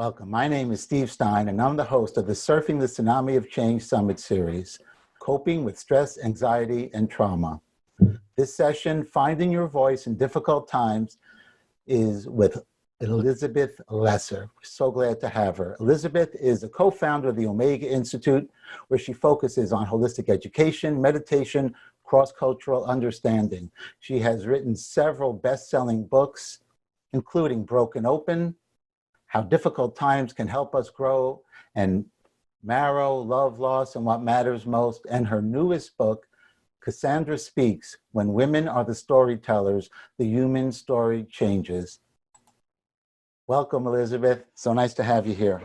Welcome. My name is Steve Stein, and I'm the host of the Surfing the Tsunami of Change Summit series, Coping with Stress, Anxiety, and Trauma. This session, Finding Your Voice in Difficult Times, is with Elizabeth Lesser. We're so glad to have her. Elizabeth is a co-founder of the Omega Institute, where she focuses on holistic education, meditation, cross-cultural understanding. She has written several best-selling books, including Broken Open, How Difficult Times Can Help Us Grow, and Marrow, Love, Loss, and What Matters Most, and her newest book, Cassandra Speaks, When Women Are the Storytellers, the Human Story Changes. Welcome, Elizabeth. So nice to have you here.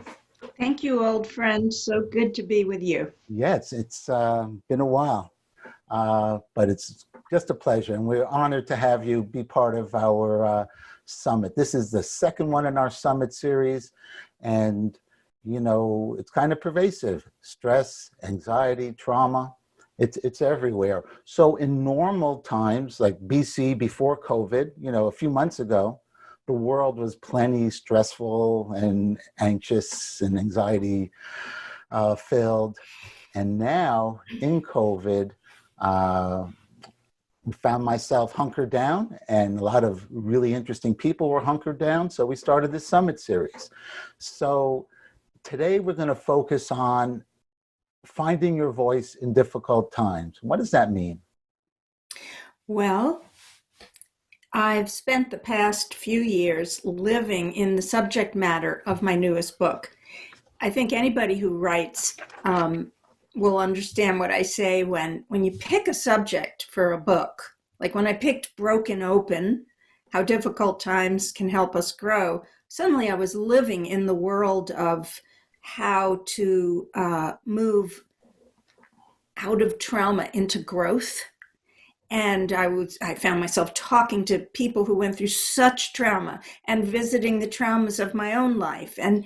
Thank you, old friend. So good to be with you. Yes, it's been a while, but it's just a pleasure. And we're honored to have you be part of our summit. This is the second one in our summit series. And, you know, it's kind of pervasive. Stress, anxiety, trauma, it's everywhere. So in normal times, like BC, before COVID, you know, a few months ago, the world was plenty stressful and anxious and anxiety filled. And now in COVID, found myself hunkered down, and a lot of really interesting people were hunkered down. So we started this summit series. So today we're going to focus on finding your voice in difficult times. What does that mean? Well, I've spent the past few years living in the subject matter of my newest book. I think anybody who writes will understand what I say when you pick a subject for a book. Like when I picked Broken Open, How Difficult Times Can Help Us Grow, suddenly I was living in the world of how to move out of trauma into growth. And I found myself talking to people who went through such trauma and visiting the traumas of my own life. And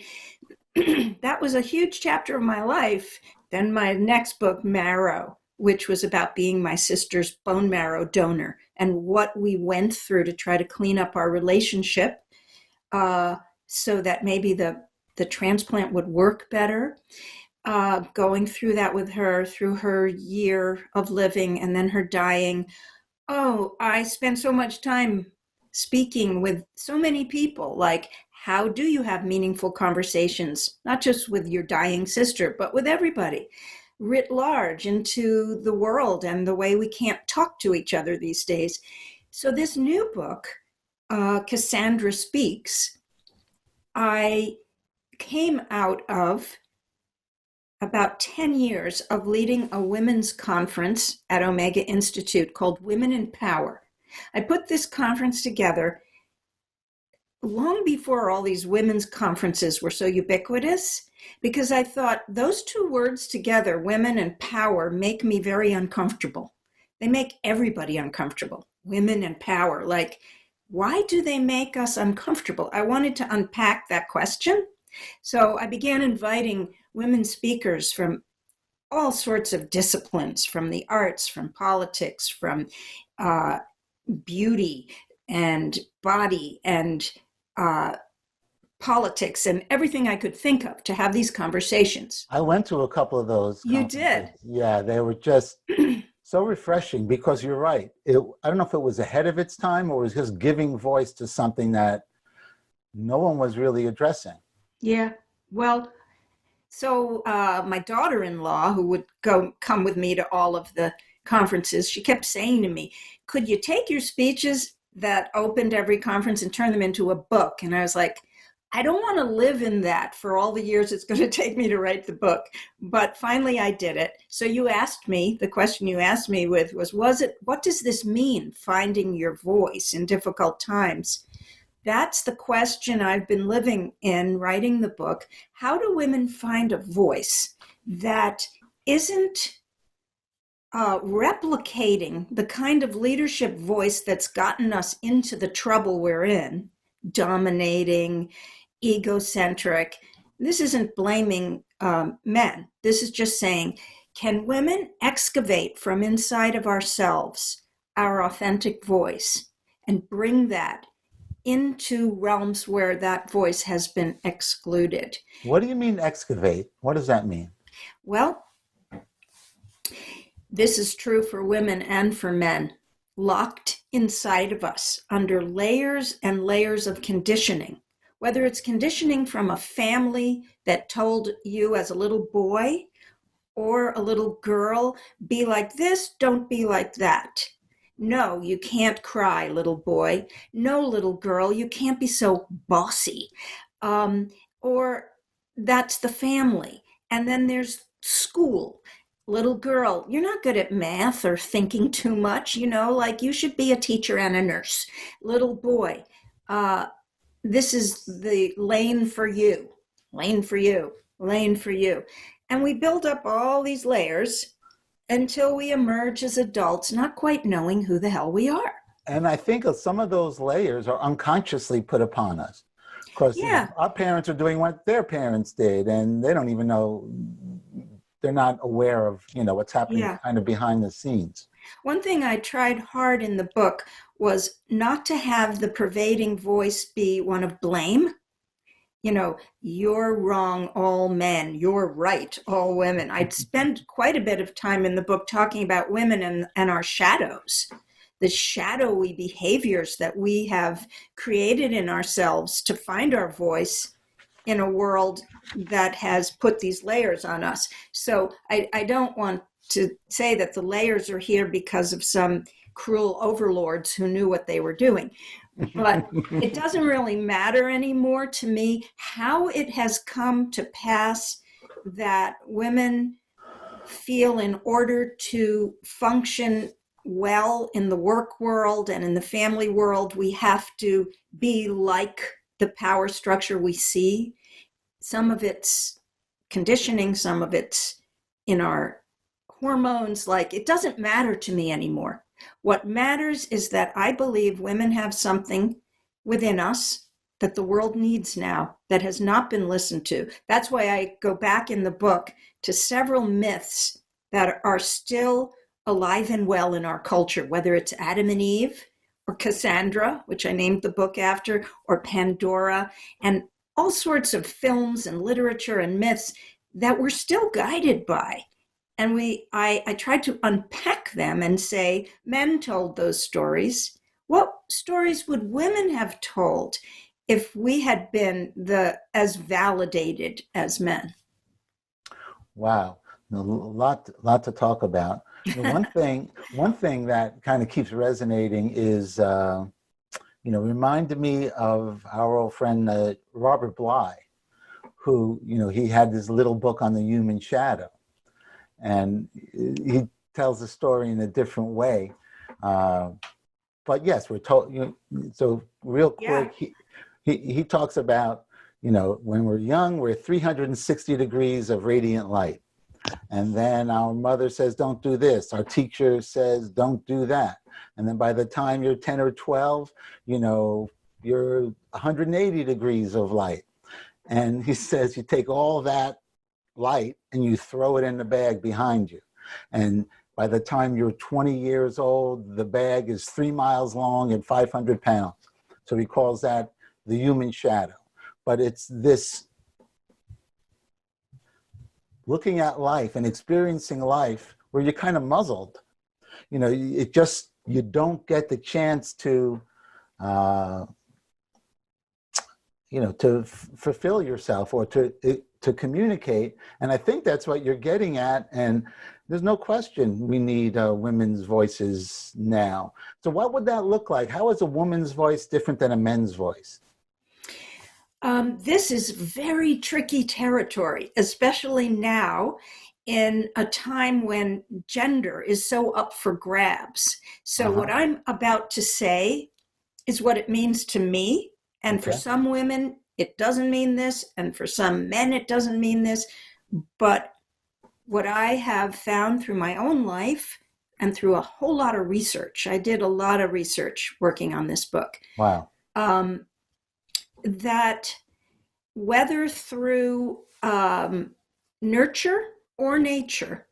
that was a huge chapter of my life. Then my next book, Marrow, which was about being my sister's bone marrow donor and what we went through to try to clean up our relationship so that maybe the transplant would work better. Going through that with her through her year of living and then her dying. Oh, I spent so much time speaking with so many people, like, how do you have meaningful conversations, not just with your dying sister, but with everybody writ large into the world and the way we can't talk to each other these days. So this new book, Cassandra Speaks, I came out of about 10 years of leading a women's conference at Omega Institute called Women in Power. I put this conference together long before all these women's conferences were so ubiquitous, because I thought those two words together, women and power, make me very uncomfortable. They make everybody uncomfortable. Women and power, like, why do they make us uncomfortable? I wanted to unpack that question. So I began inviting women speakers from all sorts of disciplines, from the arts, from politics, from beauty and body and politics and everything I could think of to have these conversations. I went to a couple of those conferences. You did? Yeah, they were just so refreshing because you're right. I don't know if it was ahead of its time or was just giving voice to something that no one was really addressing. Yeah, well, so my daughter-in-law, who would come with me to all of the conferences, she kept saying to me, could you take your speeches that opened every conference and turn them into a book? And I was like, I don't want to live in that for all the years it's going to take me to write the book. But finally I did it. So you asked me, the question you asked me was what does this mean, finding your voice in difficult times? That's the question I've been living in writing the book. How do women find a voice that isn't replicating the kind of leadership voice that's gotten us into the trouble we're in, dominating, egocentric? This isn't blaming men. This is just saying, can women excavate from inside of ourselves our authentic voice and bring that into realms where that voice has been excluded. What do you mean excavate? What does that mean? Well, this is true for women and for men, locked inside of us under layers and layers of conditioning, whether it's conditioning from a family that told you as a little boy or a little girl, be like this, don't be like that. No, you can't cry, little boy. No, little girl, you can't be so bossy. Or that's the family. And then there's school. Little girl, you're not good at math or thinking too much, like you should be a teacher and a nurse. Little boy, this is the lane for you, lane for you, lane for you. And we build up all these layers until we emerge as adults, not quite knowing who the hell we are. And I think some of those layers are unconsciously put upon us. Because our parents are doing what their parents did, and they don't even know, they're not aware of, what's happening kind of behind the scenes. One thing I tried hard in the book was not to have the pervading voice be one of blame. You're wrong, all men, you're right, all women. I'd spend quite a bit of time in the book talking about women and our shadows, the shadowy behaviors that we have created in ourselves to find our voice in a world that has put these layers on us. So I don't want to say that the layers are here because of some cruel overlords who knew what they were doing. But it doesn't really matter anymore to me how it has come to pass that women feel in order to function well in the work world and in the family world, we have to be like the power structure we see. Some of it's conditioning, some of it's in our hormones. Like, it doesn't matter to me anymore. What matters is that I believe women have something within us that the world needs now that has not been listened to. That's why I go back in the book to several myths that are still alive and well in our culture, whether it's Adam and Eve or Cassandra, which I named the book after, or Pandora, and all sorts of films and literature and myths that we're still guided by. And I tried to unpack them and say, men told those stories. What stories would women have told if we had been as validated as men? Wow, a lot to talk about. One thing that kind of keeps resonating is, reminded me of our old friend Robert Bly, who, he had this little book on the human shadow. And he tells the story in a different way. But yes, we're told, so real quick, he talks about, when we're young, we're 360 degrees of radiant light. And then our mother says, don't do this. Our teacher says, don't do that. And then by the time you're 10 or 12, you're 180 degrees of light. And he says, you take all that light and you throw it in the bag behind you. And by the time you're 20 years old, the bag is 3 miles long and 500 pounds. So he calls that the human shadow. But it's this looking at life and experiencing life where you're kind of muzzled. You don't get the chance to, to fulfill yourself or to communicate. And I think that's what you're getting at. And there's no question we need women's voices now. So what would that look like? How is a woman's voice different than a man's voice? This is very tricky territory, especially now in a time when gender is so up for grabs. So what I'm about to say is what it means to me. And for some women, it doesn't mean this. And for some men, it doesn't mean this. But what I have found through my own life and through a whole lot of research, I did a lot of research working on this book. Wow. That whether through nurture or nature,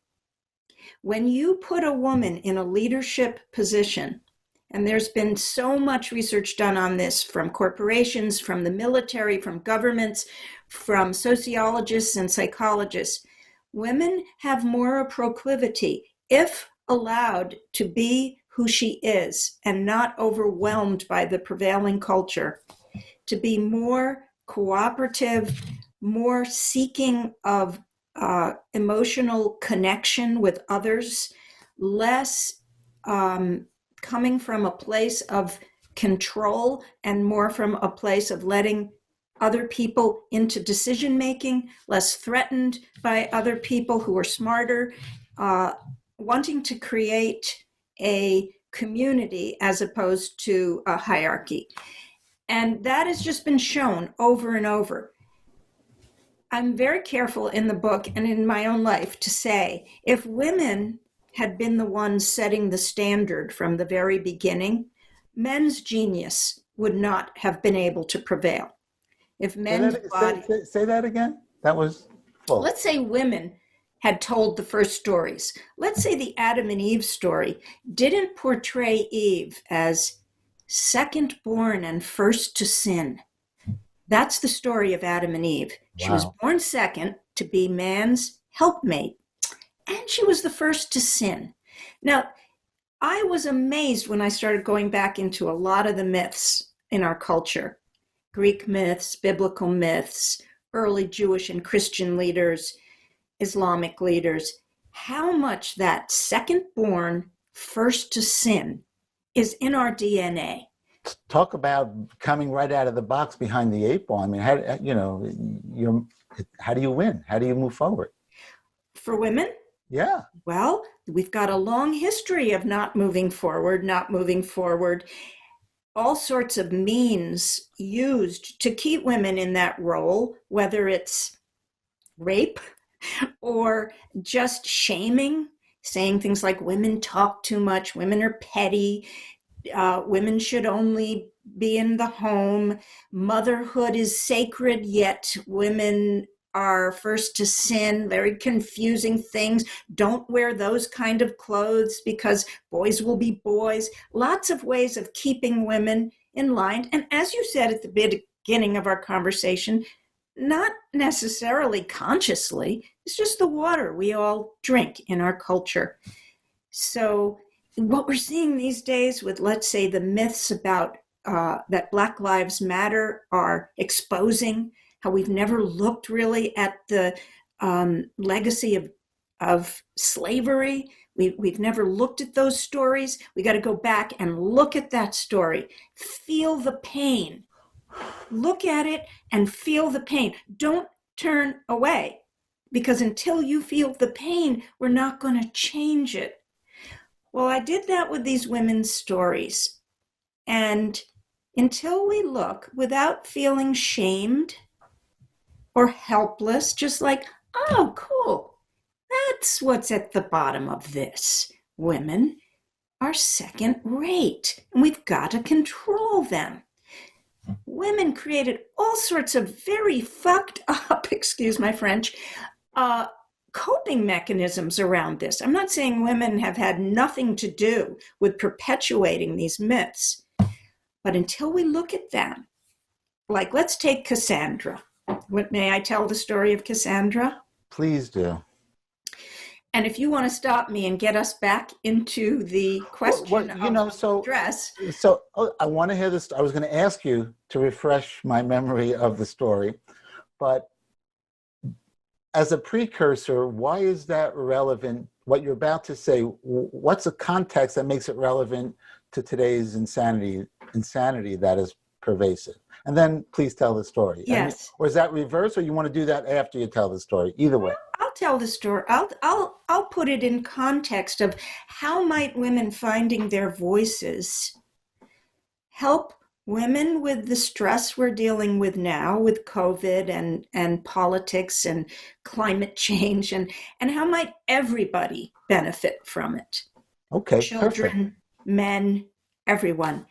when you put a woman in a leadership position And there's been so much research done on this from corporations, from the military, from governments, from sociologists and psychologists. Women have more a proclivity, if allowed to be who she is and not overwhelmed by the prevailing culture, to be more cooperative, more seeking of emotional connection with others, less coming from a place of control and more from a place of letting other people into decision making, less threatened by other people who are smarter, wanting to create a community as opposed to a hierarchy. And that has just been shown over and over. I'm very careful in the book and in my own life to say, if women had been the ones setting the standard from the very beginning, men's genius would not have been able to prevail. If men's body... Say that again? That was full. Let's say women had told the first stories. Let's say the Adam and Eve story didn't portray Eve as second born and first to sin. That's the story of Adam and Eve. Wow. She was born second to be man's helpmate, and she was the first to sin. Now, I was amazed when I started going back into a lot of the myths in our culture, Greek myths, biblical myths, early Jewish and Christian leaders, Islamic leaders, how much that second born, first to sin is in our DNA. Talk about coming right out of the box behind the eight ball. I mean, how do you win? How do you move forward? For women? Yeah. Well, we've got a long history of not moving forward. All sorts of means used to keep women in that role, whether it's rape or just shaming, saying things like women talk too much, women are petty, women should only be in the home, motherhood is sacred, yet women are first to sin, very confusing things. Don't wear those kind of clothes because boys will be boys. Lots of ways of keeping women in line. And as you said at the beginning of our conversation, not necessarily consciously, it's just the water we all drink in our culture. So what we're seeing these days with, let's say, the myths about that Black Lives Matter are exposing how we've never looked really at the legacy of slavery. We've never looked at those stories. We got to go back and look at that story, feel the pain, look at it and feel the pain. Don't turn away, because until you feel the pain, we're not going to change it. Well, I did that with these women's stories. And until we look without feeling shamed or helpless, just like, oh, cool, that's what's at the bottom of this. Women are second rate, and we've got to control them. Women created all sorts of very fucked up, excuse my French, coping mechanisms around this. I'm not saying women have had nothing to do with perpetuating these myths, but until we look at them, like let's take Cassandra. May I tell the story of Cassandra? Please do. And if you want to stop me and get us back into the question of dress. So I want to hear this. I was going to ask you to refresh my memory of the story, but as a precursor, why is that relevant? What you're about to say, what's the context that makes it relevant to today's insanity that is pervasive? And then please tell the story. Yes. Or is that reverse, or you want to do that after you tell the story? Either way. I'll tell the story. I'll put it in context of how might women finding their voices help women with the stress we're dealing with now with COVID and politics and climate change, and how might everybody benefit from it? Okay, children, perfect. Men, everyone.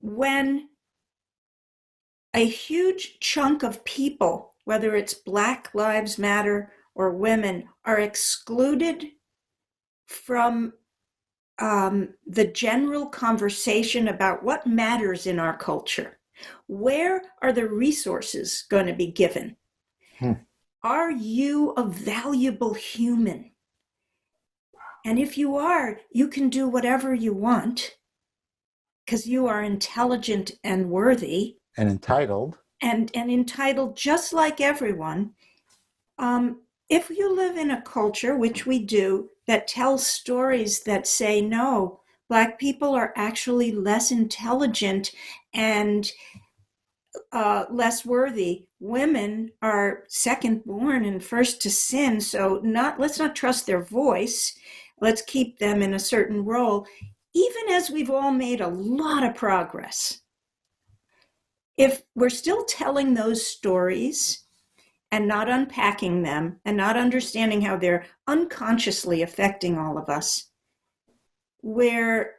When a huge chunk of people, whether it's Black Lives Matter or women, are excluded from the general conversation about what matters in our culture. Where are the resources going to be given? Are you a valuable human? And if you are, you can do whatever you want because you are intelligent and worthy. And entitled. And entitled just like everyone. If you live in a culture, which we do, that tells stories that say, no, Black people are actually less intelligent and less worthy. Women are second born and first to sin, so let's not trust their voice. Let's keep them in a certain role, even as we've all made a lot of progress. If we're still telling those stories and not unpacking them and not understanding how they're unconsciously affecting all of us, we're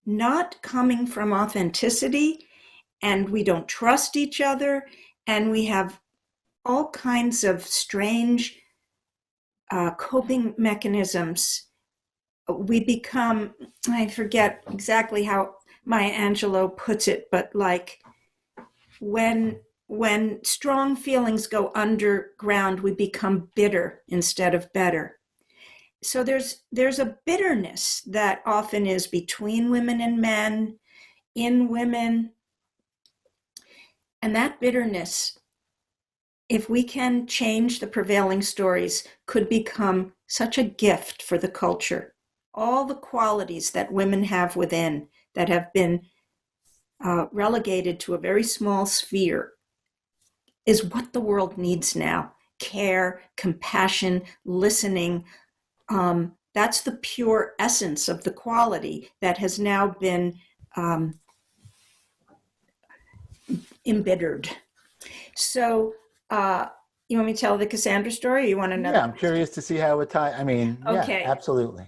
not coming from authenticity, and we don't trust each other, and we have all kinds of strange coping mechanisms. We become, I forget exactly how Maya Angelou puts it, but like when strong feelings go underground, we become bitter instead of better. So there's a bitterness that often is between women and men, in women. And that bitterness, if we can change the prevailing stories, could become such a gift for the culture. All the qualities that women have within that have been relegated to a very small sphere is what the world needs now. Care, compassion, listening. That's the pure essence of the quality that has now been embittered. So you want me to tell the Cassandra story? Or you want another? Yeah, I'm curious to see how it would tie. I mean, Okay. Yeah, absolutely.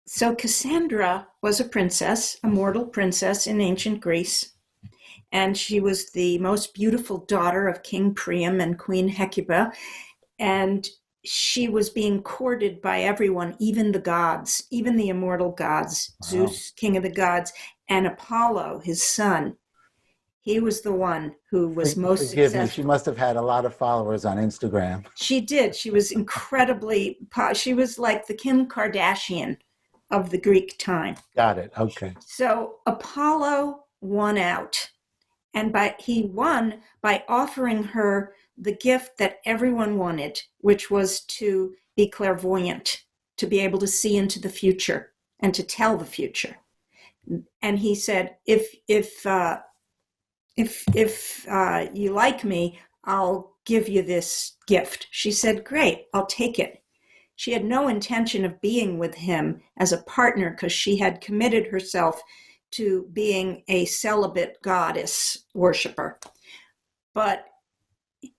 So Cassandra was a princess, a mortal princess in ancient Greece. And she was the most beautiful daughter of King Priam and Queen Hecuba. And she was being courted by everyone, even the gods, even the immortal gods, wow. Zeus, king of the gods, and Apollo, his son. He was the one who was most Forgive successful. me, she must have had a lot of followers on Instagram. She did. She was incredibly, she was like the Kim Kardashian of the Greek time. Got it, okay. So Apollo won out. And he won by offering her the gift that everyone wanted, which was to be clairvoyant, to be able to see into the future and to tell the future. And he said, if you like me, I'll give you this gift. She said, great, I'll take it. She had no intention of being with him as a partner because she had committed herself to being a celibate goddess worshiper. But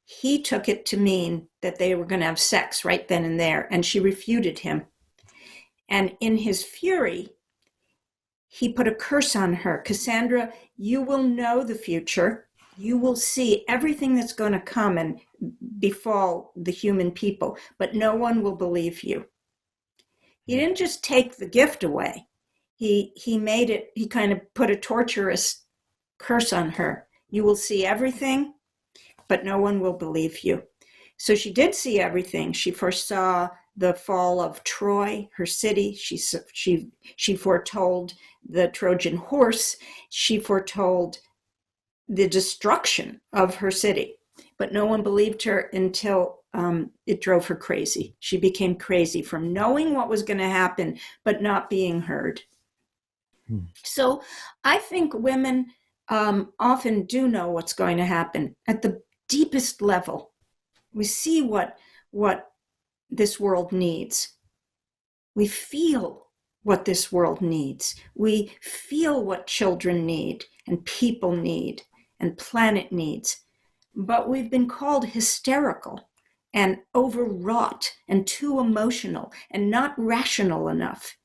he took it to mean that they were going to have sex right then and there, and she refuted him. And in his fury, he put a curse on her. Cassandra, you will know the future. You will see everything that's going to come and befall the human people, but no one will believe you. He didn't just take the gift away. He made it, he kind of put a torturous curse on her. You will see everything, but no one will believe you. So she did see everything. She foresaw the fall of Troy, her city. She foretold the Trojan horse. She foretold the destruction of her city. But no one believed her until it drove her crazy. She became crazy from knowing what was going to happen, but not being heard. So I think women often do know what's going to happen at the deepest level. We see what this world needs. We feel what this world needs. We feel what children need and people need and planet needs. But we've been called hysterical and overwrought and too emotional and not rational enough.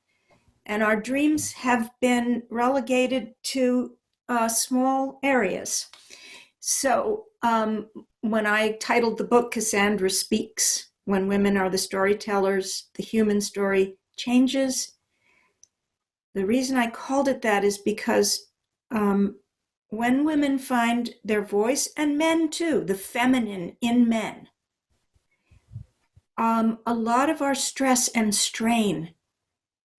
And our dreams have been relegated to small areas. So when I titled the book Cassandra Speaks, When Women Are the Storytellers, the Human Story Changes, The reason I called it that is because when women find their voice, and men too, the feminine in men, a lot of our stress and strain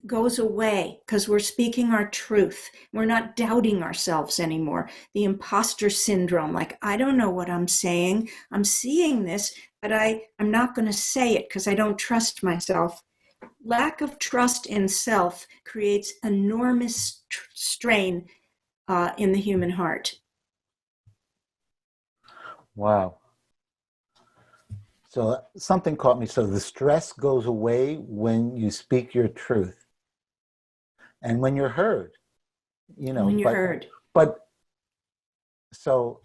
goes away because we're speaking our truth. We're not doubting ourselves anymore. The imposter syndrome, like, I don't know what I'm saying. I'm seeing this, but I'm not going to say it because I don't trust myself. Lack of trust in self creates enormous strain in the human heart. Wow. So something caught me. So the stress goes away when you speak your truth and when you're heard, When you're heard. But so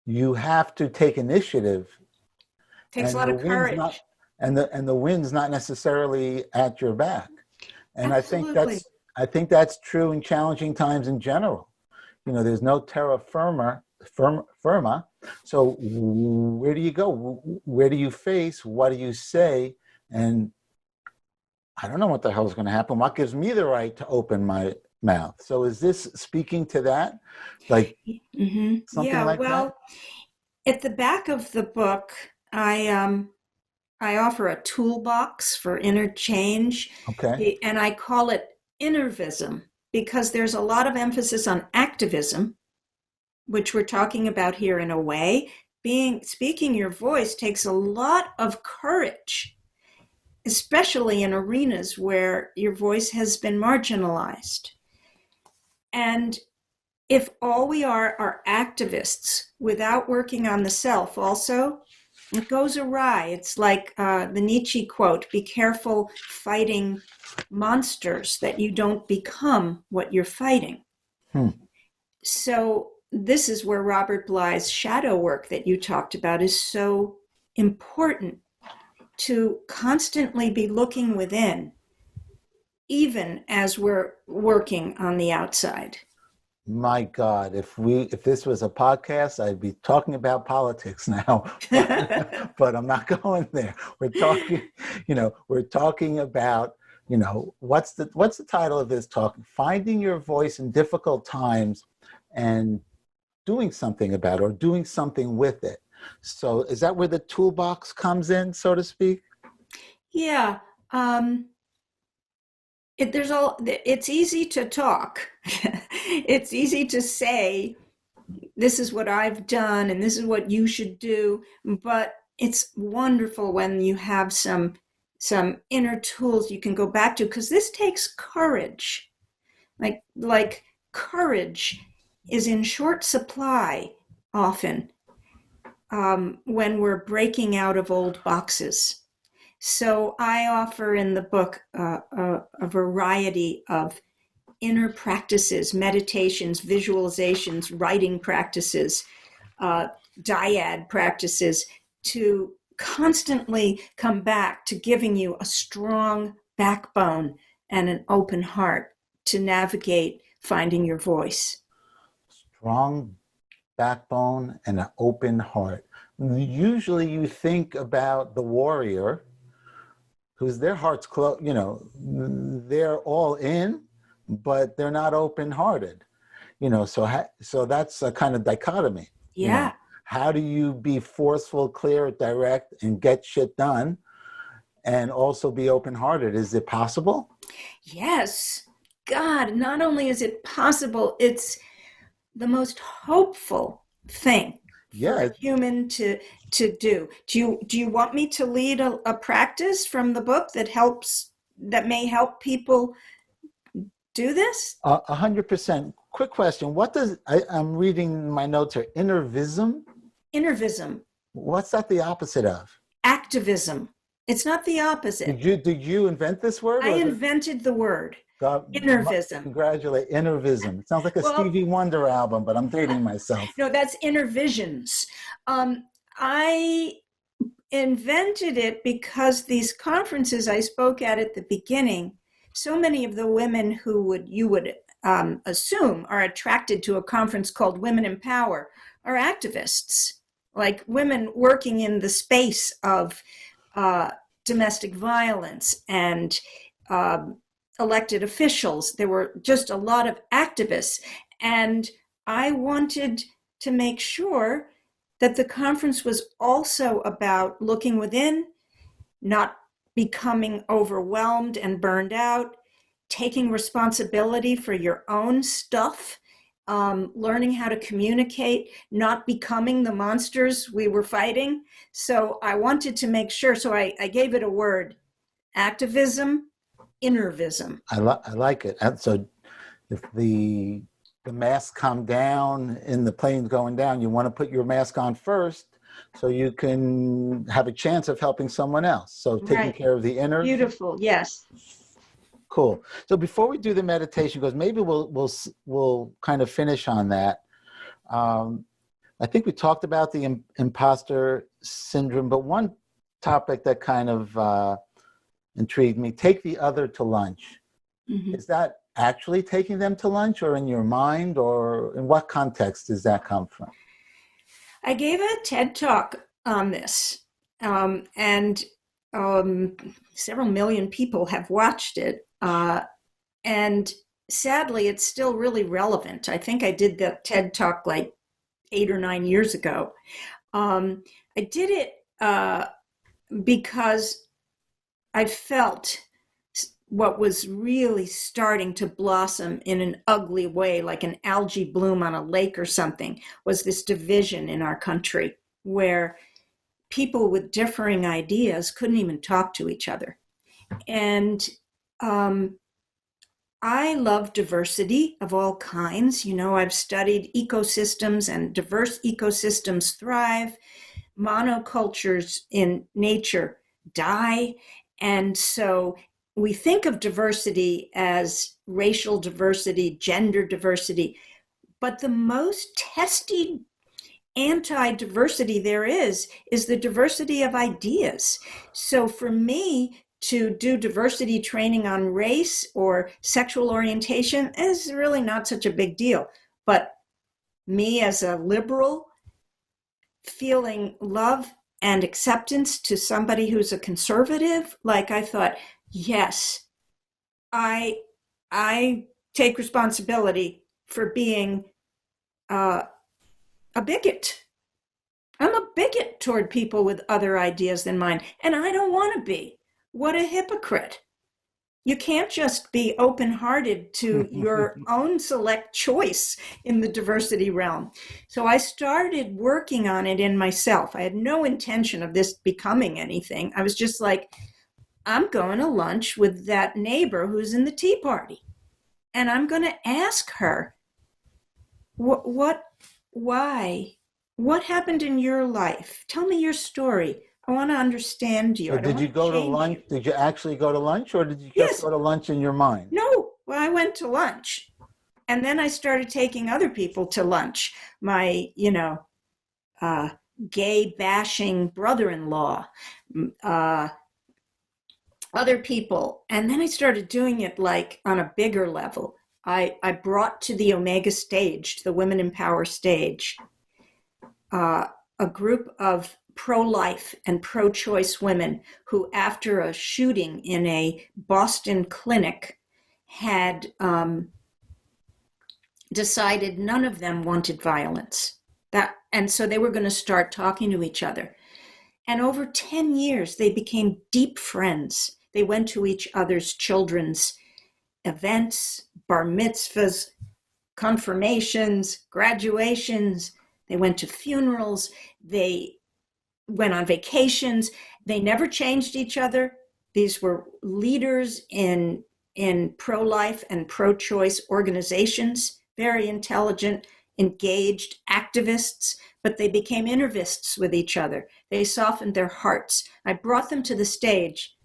you have to take initiative. Takes a lot of courage. And the wind's not necessarily at your back. And Absolutely. I think that's true in challenging times in general. There's no terra firma. So where do you go? Where do you face? What do you say? And I don't know what the hell is going to happen. What gives me the right to open my mouth? So is this speaking to that? Like something like that? At the back of the book, I offer a toolbox for inner change. Okay. And I call it innervism because there's a lot of emphasis on activism, which we're talking about here in a way. Speaking your voice takes a lot of courage, especially in arenas where your voice has been marginalized. And if all we are activists without working on the self also, it goes awry. It's like the Nietzsche quote, be careful fighting monsters that you don't become what you're fighting. So this is where Robert Bly's shadow work that you talked about is so important, to constantly be looking within, even as we're working on the outside. My God, if this was a podcast, I'd be talking about politics now, but I'm not going there. We're talking about, what's the title of this talk? Finding your voice in difficult times and doing something about it, or doing something with it. So is that where the toolbox comes in, so to speak? Yeah. It's easy to talk. It's easy to say, this is what I've done and this is what you should do. But it's wonderful when you have some inner tools you can go back to, because this takes courage. Like courage is in short supply often when we're breaking out of old boxes. So I offer in the book a variety of inner practices, meditations, visualizations, writing practices, dyad practices, to constantly come back to giving you a strong backbone and an open heart to navigate finding your voice. Strong backbone and an open heart. Usually you think about the warrior, who's their heart's close, they're all in, but they're not open-hearted, so that's a kind of dichotomy. Yeah. How do you be forceful, clear, direct, and get shit done, and also be open-hearted? Is it possible? Yes. God, not only is it possible, it's the most hopeful thing for a human to do. Do you want me to lead a practice from the book that may help people do this? 100%. Quick question. I'm reading my notes here, innervism? Innervism. What's that the opposite of? Activism. It's not the opposite. Did you invent this word? I invented the word. Innervism. Congratulate. Innervism. It sounds like a Stevie Wonder album, but I'm dating myself. No, that's Innervisions. I invented it because these conferences I spoke at the beginning, so many of the women who you would assume are attracted to a conference called Women in Power are activists, like women working in the space of domestic violence and elected officials. There were just a lot of activists. And I wanted to make sure that the conference was also about looking within, not becoming overwhelmed and burned out, taking responsibility for your own stuff, learning how to communicate, not becoming the monsters we were fighting. So I wanted to make sure, so I gave it a word: activism, innervism. I like it. And so if the masks come down in the planes going down, you want to put your mask on first so you can have a chance of helping someone else. So taking Right. care of the inner. Beautiful, yes. Cool. So before we do the meditation, because maybe we'll kind of finish on that. I think we talked about the imposter syndrome, but one topic that kind of intrigued me: take the other to lunch. Mm-hmm. Is that actually taking them to lunch, or in your mind, or in what context does that come from? I gave a TED talk on this, and several million people have watched it. And sadly, it's still really relevant. I think I did that TED talk like 8 or 9 years ago. I did it because I felt what was really starting to blossom in an ugly way, like an algae bloom on a lake or something, was this division in our country where people with differing ideas couldn't even talk to each other. And I love diversity of all kinds. You know, I've studied ecosystems, and diverse ecosystems thrive. Monocultures in nature die. And so we think of diversity as racial diversity, gender diversity, but the most testy anti-diversity there is the diversity of ideas. So for me to do diversity training on race or sexual orientation is really not such a big deal. But me as a liberal, feeling love and acceptance to somebody who's a conservative, like I thought, yes, I take responsibility for being a bigot. I'm a bigot toward people with other ideas than mine, and I don't want to be. What a hypocrite. You can't just be open-hearted to your own select choice in the diversity realm. So I started working on it in myself. I had no intention of this becoming anything. I was just like, I'm going to lunch with that neighbor who's in the Tea Party. And I'm going to ask her, why? What happened in your life? Tell me your story. I want to understand you. So did you go to lunch? You. Did you actually go to lunch, or did you Yes. just go to lunch in your mind? No, well, I went to lunch. And then I started taking other people to lunch. My, gay bashing brother-in-law, other people. And then I started doing it like on a bigger level. I brought to the Omega stage, the Women in Power stage, a group of pro-life and pro-choice women who, after a shooting in a Boston clinic, had decided none of them wanted violence. And so they were going to start talking to each other. And over 10 years, they became deep friends. They went to each other's children's events, bar mitzvahs, confirmations, graduations. They went to funerals. They went on vacations. They never changed each other. These were leaders in pro-life and pro-choice organizations, very intelligent, engaged activists, but they became innervists with each other. They softened their hearts. I brought them to the stage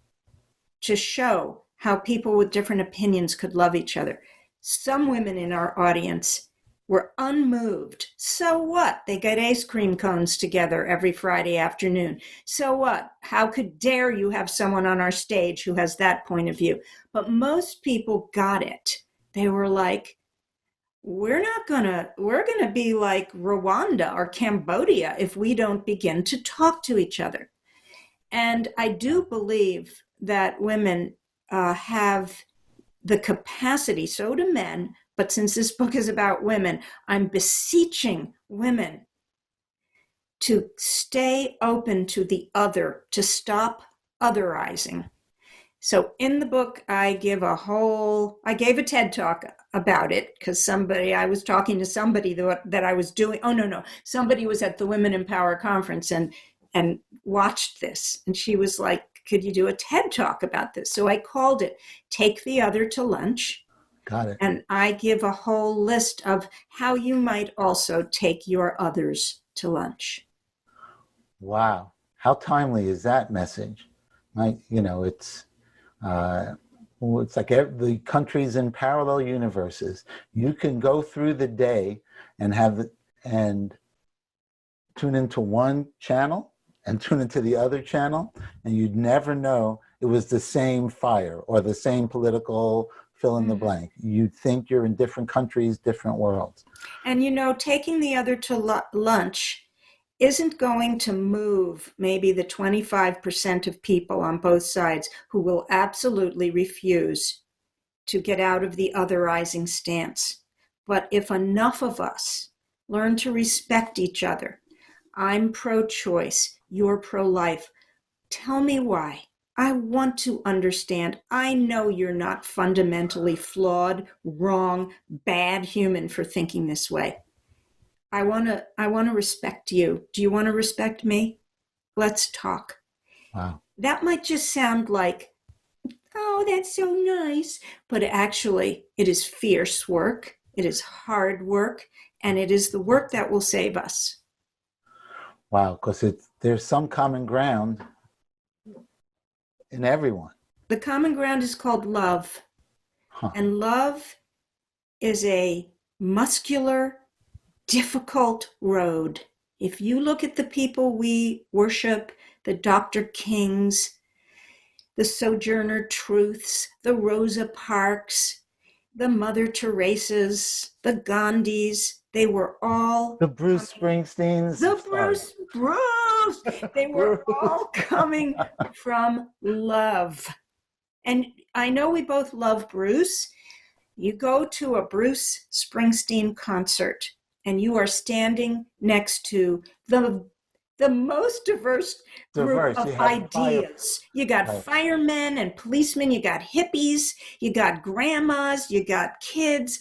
to show how people with different opinions could love each other. Some women in our audience were unmoved. So what? They get ice cream cones together every Friday afternoon. So what? How dare you have someone on our stage who has that point of view? But most people got it. They were like, we're gonna be like Rwanda or Cambodia if we don't begin to talk to each other. And I do believe that women have the capacity, so do men, but since this book is about women, I'm beseeching women to stay open to the other, to stop otherizing. So in the book, I gave a TED talk about it because I was talking to somebody that I was doing, somebody was at the Women in Power conference and watched this. And she was like, could you do a TED talk about this? So I called it Take the Other to Lunch. Got it. And I give a whole list of how you might also take your others to lunch. Wow. How timely is that message? Right? It's like the countries in parallel universes. You can go through the day and tune into one channel and tune into the other channel, and you'd never know it was the same fire or the same political fill in the blank. You'd think you're in different countries, different worlds. And taking the other to lunch isn't going to move maybe the 25% of people on both sides who will absolutely refuse to get out of the otherizing stance. But if enough of us learn to respect each other, I'm pro-choice, you're pro-life, tell me why. I want to understand. I know you're not fundamentally flawed, wrong, bad human for thinking this way. I want to respect you. Do you want to respect me? Let's talk. Wow. That might just sound like, oh, that's so nice. But actually, it is fierce work. It is hard work. And it is the work that will save us. Wow, because there's some common ground in everyone. The common ground is called love. And love is a muscular, difficult road. If you look at the people we worship, the Dr. Kings, the Sojourner Truths, the Rosa Parks, the Mother Teresas, the Gandhis, they were all... The Bruce Springsteens. They were all coming from love. And I know we both love Bruce. You go to a Bruce Springsteen concert, and you are standing next to the most diverse group of ideas. You got firemen and policemen, you got hippies, you got grandmas, you got kids.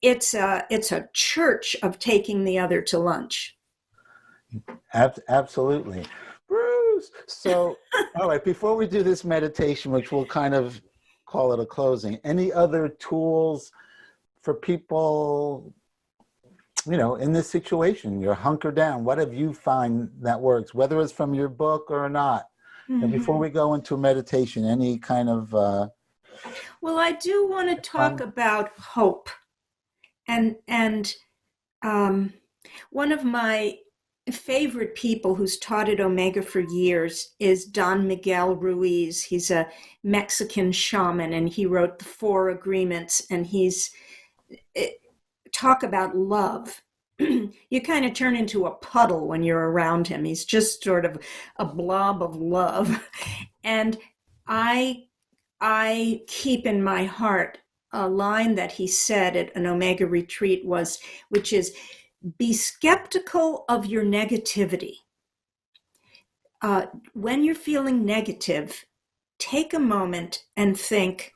It's a church of taking the other to lunch. Absolutely. Bruce. So, all right, before we do this meditation, which we'll kind of call it a closing, any other tools for people, in this situation? You're hunkered down. What have you find that works, whether it's from your book or not? Mm-hmm. And before we go into meditation, any kind of... Well, I do want to talk about hope. And one of my favorite people who's taught at Omega for years is Don Miguel Ruiz. He's a Mexican shaman, and he wrote the 4 Agreements, and he's talk about love. You kind of turn into a puddle when you're around him. He's just sort of a blob of love. And I keep in my heart a line that he said at an Omega retreat which is, be skeptical of your negativity. When you're feeling negative, take a moment and think,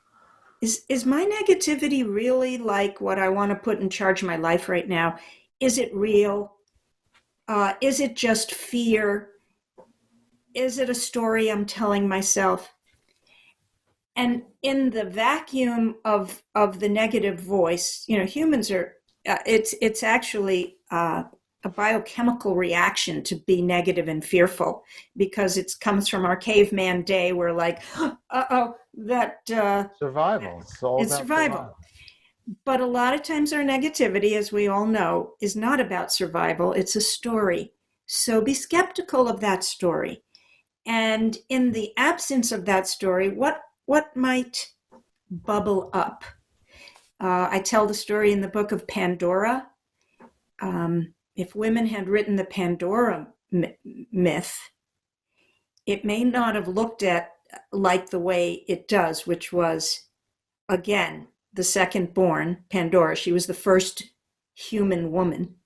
is my negativity really like what I want to put in charge of my life right now? Is it real? Is it just fear? Is it a story I'm telling myself? And in the vacuum of the negative voice, humans are, it's actually a biochemical reaction to be negative and fearful, because it comes from our caveman day. We're like, survival. It's survival. But a lot of times our negativity, as we all know, is not about survival. It's a story. So be skeptical of that story. And in the absence of that story, what might bubble up? I tell the story in the book of Pandora. If women had written the Pandora myth, it may not have looked at like the way it does, which was again, the second born, Pandora, she was the first human woman.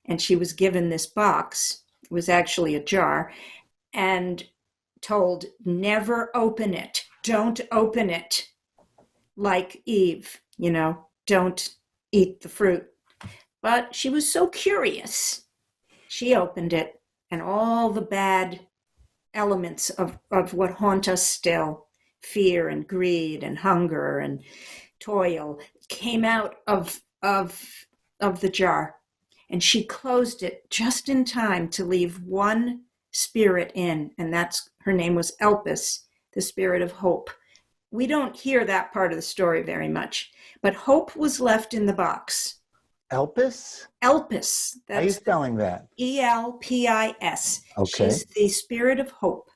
And she was given this box. It was actually a jar, and told, never open it. Don't open it. Like Eve, don't eat the fruit. But she was so curious. She opened it, and all the bad elements of what haunt us still, fear and greed and hunger and toil, came out of the jar. And she closed it just in time to leave one spirit in, and her name was Elpis, the spirit of hope. We don't hear that part of the story very much, but hope was left in the box. Elpis? Elpis. How are you spelling that? Elpis. Okay. She's the spirit of hope.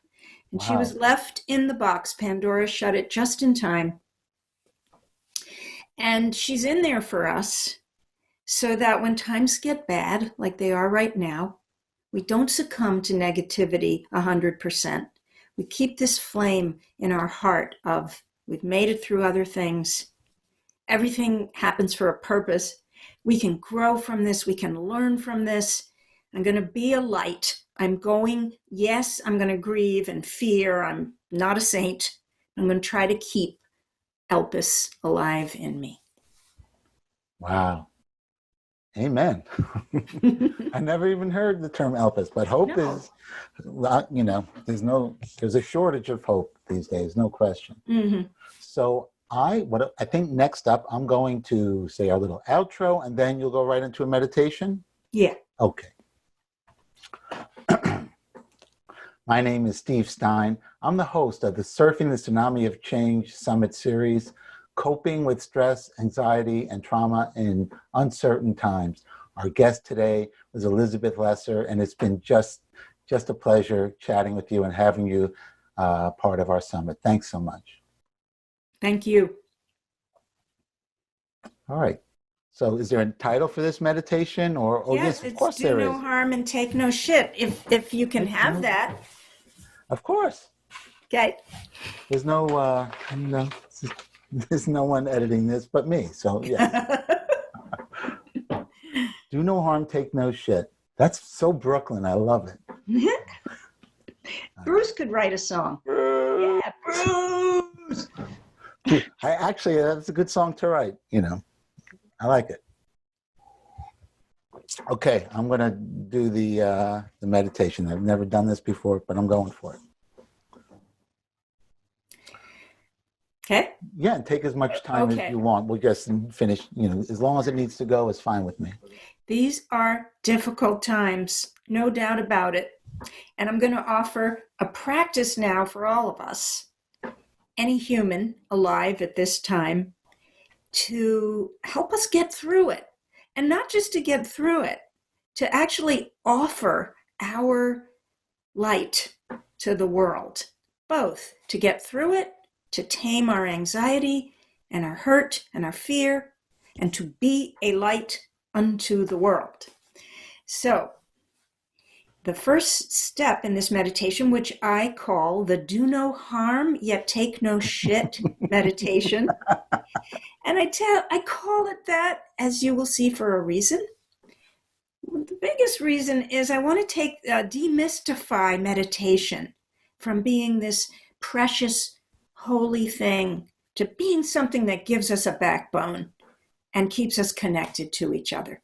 And she was left in the box. Pandora shut it just in time. And she's in there for us so that when times get bad, like they are right now, we don't succumb to negativity 100%. We keep this flame in our heart of, we've made it through other things. Everything happens for a purpose. We can grow from this. We can learn from this. I'm going to be a light. I'm going to grieve and fear. I'm not a saint. I'm going to try to keep Elpis alive in me. Wow. Amen. I never even heard the term Elpis, but hope is, there's a shortage of hope these days, no question. Mm-hmm. So I think next up, I'm going to say our little outro, and then you'll go right into a meditation? Yeah. Okay. My name is Steve Stein. I'm the host of the Surfing the Tsunami of Change Summit Series, Coping with Stress, Anxiety, and Trauma in Uncertain Times. Our guest today was Elizabeth Lesser, and it's been just a pleasure chatting with you and having you part of our summit. Thanks so much. Thank you. All right. So is there a title for this meditation? Yes, of course there is. Do no harm and take no shit. If you can have that. Of course. Okay. There's there's no one editing this but me. So yeah. Do no harm, take no shit. That's so Brooklyn. I love it. Bruce could write a song. Bruce. Yeah, Bruce. That's a good song to write, I like it. Okay, I'm going to do the meditation. I've never done this before, but I'm going for it. Okay. Yeah, and take as much time as you want. We'll just finish, as long as it needs to go, it's fine with me. These are difficult times, no doubt about it. And I'm going to offer a practice now for all of us, any human alive at this time, to help us get through it. And not just to get through it, to actually offer our light to the world, both to get through it, to tame our anxiety and our hurt and our fear, and to be a light unto the world. So, the first step in this meditation, which I call the do no harm yet take no shit meditation, and I call it that, as you will see, for a reason. The biggest reason is I want to demystify meditation from being this precious, holy thing to being something that gives us a backbone and keeps us connected to each other.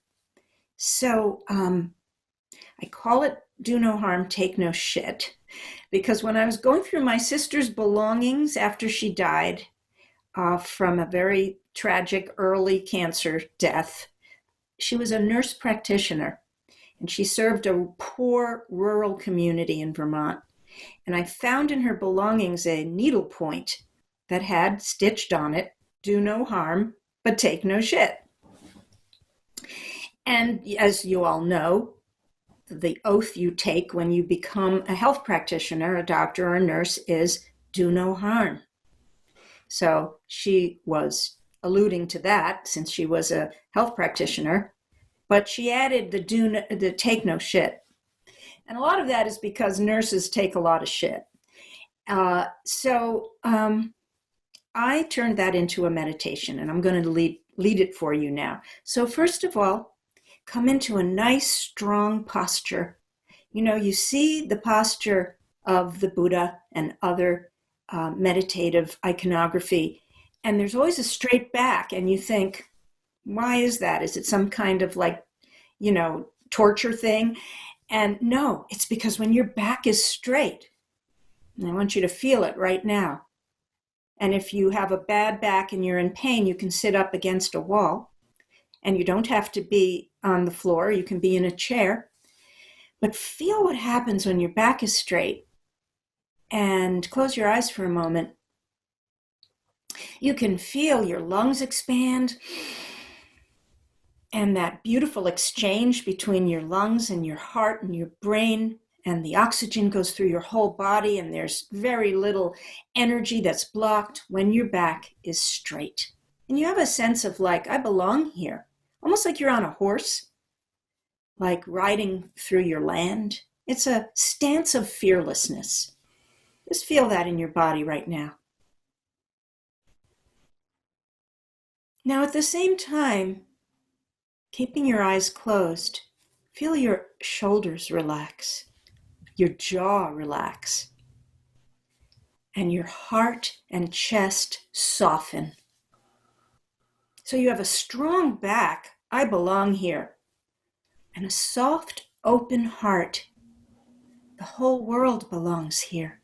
So I call it do no harm, take no shit, because when I was going through my sister's belongings after she died from a very tragic early cancer death, she was a nurse practitioner, and she served a poor rural community in Vermont. And I found in her belongings a needlepoint that had stitched on it, do no harm, but take no shit. And as you all know, the oath you take when you become a health practitioner, a doctor or a nurse, is do no harm. So she was alluding to that since she was a health practitioner, but she added the take no shit. And a lot of that is because nurses take a lot of shit. So I turned that into a meditation, and I'm going to lead it for you now. So first of all, come into a nice, strong posture. You see the posture of the Buddha and other meditative iconography, and there's always a straight back, and you think, why is that? Is it some kind of torture thing? And no, it's because when your back is straight, and I want you to feel it right now. And if you have a bad back and you're in pain, you can sit up against a wall, and you don't have to be on the floor. You can be in a chair. But feel what happens when your back is straight, and close your eyes for a moment. You can feel your lungs expand, and that beautiful exchange between your lungs and your heart and your brain, and the oxygen goes through your whole body, and there's very little energy that's blocked when your back is straight. And you have a sense of I belong here, almost like you're on a horse, like riding through your land. It's a stance of fearlessness. Just feel that in your body right now. Now, at the same time, keeping your eyes closed, feel your shoulders relax, your jaw relax, and your heart and chest soften. So you have a strong back, I belong here, and a soft, open heart. The whole world belongs here.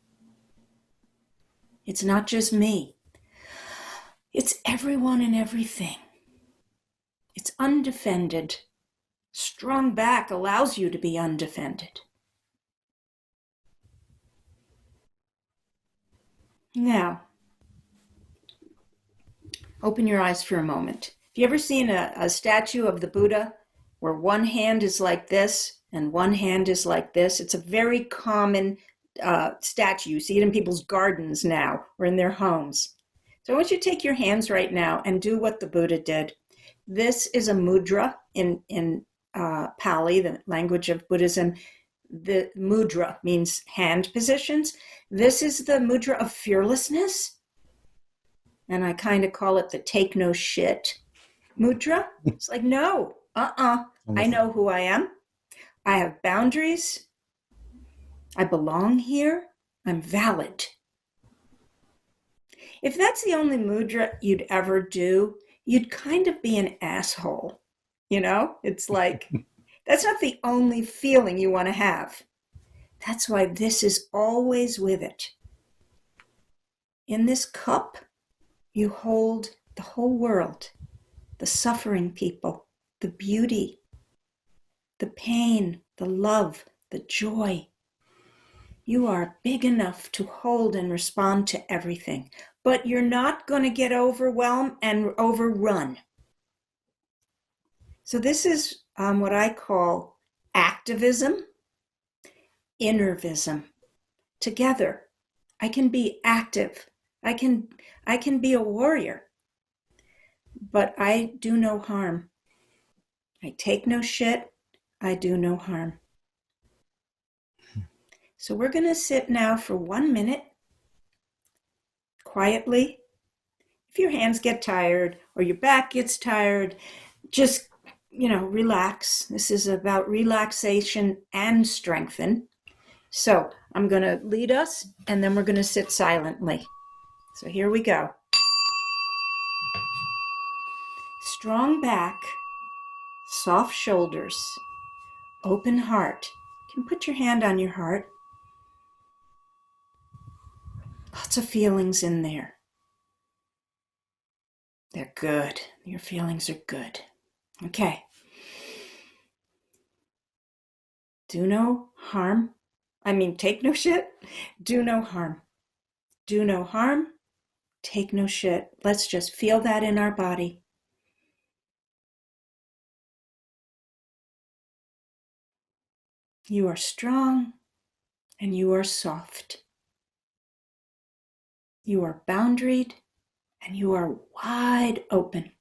It's not just me. It's everyone and everything. It's undefended. Strong back allows you to be undefended. Now, open your eyes for a moment. Have you ever seen a statue of the Buddha where one hand is like this and one hand is like this? It's a very common statue. You see it in people's gardens now or in their homes. So I want you to take your hands right now and do what the Buddha did. This is a mudra in Pali, the language of Buddhism. The mudra means hand positions. This is the mudra of fearlessness. And I kind of call it the take no shit mudra. It's like, no, I know who I am. I have boundaries. I belong here. I'm valid. If that's the only mudra you'd ever do, you'd kind of be an asshole. It's like, that's not the only feeling you want to have. That's why this is always with it. In this cup, you hold the whole world, the suffering people, the beauty, the pain, the love, the joy. You are big enough to hold and respond to everything, but you're not going to get overwhelmed and overrun. So this is what I call activism, innervism. Together, I can be active. I can be a warrior, but I do no harm. I take no shit. I do no harm. So we're going to sit now for 1 minute, quietly. If your hands get tired or your back gets tired, just, relax. This is about relaxation and strengthen. So I'm going to lead us, and then we're going to sit silently. So here we go. Strong back, soft shoulders, open heart. You can put your hand on your heart. Lots of feelings in there. They're good. Your feelings are good. Okay. Do no harm. Take no shit. Do no harm. Do no harm. Take no shit. Let's just feel that in our body. You are strong and you are soft. You are boundaried and you are wide open.